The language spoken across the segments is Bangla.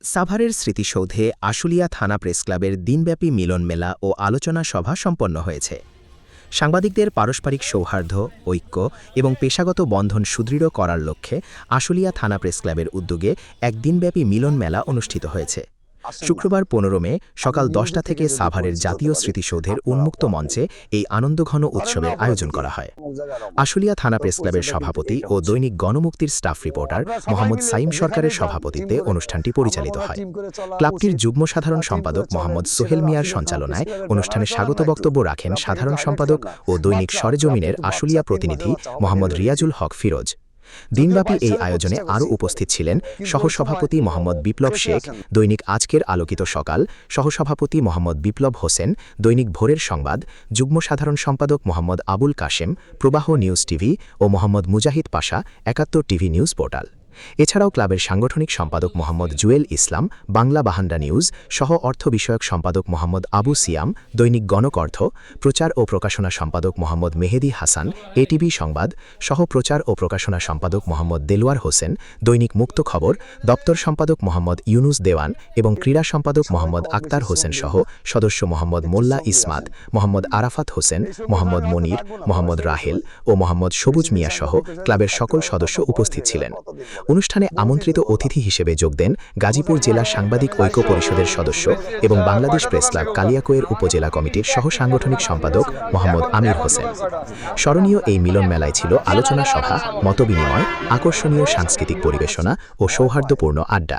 সাভারের স্মৃতিসৌধে আশুলিয়া থানা প্রেসক্লাবের দিনব্যাপী মিলন মেলা ও আলোচনা সভা সম্পন্ন হয়েছে। সাংবাদিকদের পারস্পরিক সৌহার্দ্য, ঐক্য এবং পেশাগত বন্ধন সুদৃঢ় করার লক্ষ্যে আশুলিয়া থানা প্রেসক্লাবের উদ্যোগে এক দিনব্যাপী মিলন মেলা অনুষ্ঠিত হয়েছে। শুক্রবার ১৫ মে সকাল ১০টা থেকে সাভারের জাতীয় স্মৃতিসৌধের উন্মুক্ত মঞ্চে এই আনন্দঘন উৎসবের আয়োজন করা হয়। আশুলিয়া থানা প্রেসক্লাবের সভাপতি ও দৈনিক গণমুক্তির স্টাফ রিপোর্টার মোহাম্মদ সাইম সরকারের সভাপতিত্বে অনুষ্ঠানটি পরিচালিত হয়। ক্লাবটির যুগ্ম সাধারণ সম্পাদক মোহাম্মদ সোহেল মিয়ার সঞ্চালনায় অনুষ্ঠানে স্বাগত বক্তব্য রাখেন সাধারণ সম্পাদক ও দৈনিক সরেজমিনের আশুলিয়া প্রতিনিধি মোহাম্মদ রিয়াজুল হক ফিরোজ। দিনব্যাপী এই আয়োজনে আরও উপস্থিত ছিলেন সহসভাপতি মোহাম্মদ বিপ্লব শেখ, দৈনিক আজকের আলোকিত সকাল, সহসভাপতি মোহাম্মদ বিপ্লব হোসেন, দৈনিক ভোরের সংবাদ, যুগ্ম সাধারণ সম্পাদক মোহাম্মদ আবুল কাশেম, প্রবাহ নিউজ টিভি ও মোহাম্মদ মুজাহিদ পাশা, ৭১ টিভি নিউজ পোর্টাল। এছাড়াও ক্লাবের সাংগঠনিক সম্পাদক মোহাম্মদ জুয়েল ইসলাম, বাংলা বাহান্ডা নিউজ, সহ অর্থ বিষয়ক সম্পাদক মোহাম্মদ আবু সিয়াম, দৈনিক গণক অর্থ, প্রচার ও প্রকাশনা সম্পাদক মোহাম্মদ মেহেদি হাসান, এটিভি সংবাদ, সহ প্রচার ও প্রকাশনা সম্পাদক মোহাম্মদ দেলোয়ার হোসেন, দৈনিক মুক্ত খবর, দপ্তর সম্পাদক মোহাম্মদ ইউনুস দেওয়ান এবং ক্রীড়া সম্পাদক মোহাম্মদ আক্তার হোসেন সহ সদস্য মোহাম্মদ মোল্লা ইসমাত, মোহাম্মদ আরাফাত হোসেন, মোহাম্মদ মনির, মোহাম্মদ রাহেল ও মোহাম্মদ সবুজ মিয়া সহ ক্লাবের সকল সদস্য উপস্থিত ছিলেন। অনুষ্ঠানে আমন্ত্রিত অতিথি হিসেবে যোগ দেন গাজীপুর জেলা সাংবাদিক ঐক্য পরিষদের সদস্য এবং বাংলাদেশ প্রেস ক্লাব কালিয়াকৈর উপজেলা কমিটির সহ সাংগঠনিক সম্পাদক মোহাম্মদ আমির হোসেন। স্মরণীয় এই মিলন মেলায় ছিল আলোচনা সভা, মতবিনিময়, আকর্ষণীয় সাংস্কৃতিক পরিবেশনা ও সৌহার্দ্যপূর্ণ আড্ডা।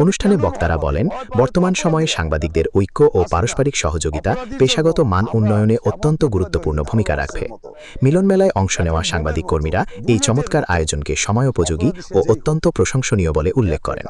অনুষ্ঠানে বক্তারা বলেন, বর্তমান সময়ে সাংবাদিকদের ঐক্য ও পারস্পরিক সহযোগিতা পেশাগত মান উন্নয়নে অত্যন্ত গুরুত্বপূর্ণ ভূমিকা রাখবে। মিলন মেলায় অংশ নেওয়া সাংবাদিক কর্মীরা এই চমৎকার আয়োজনকে সময়োপযোগী ও অত্যন্ত প্রশংসনীয় বলে উল্লেখ করেন।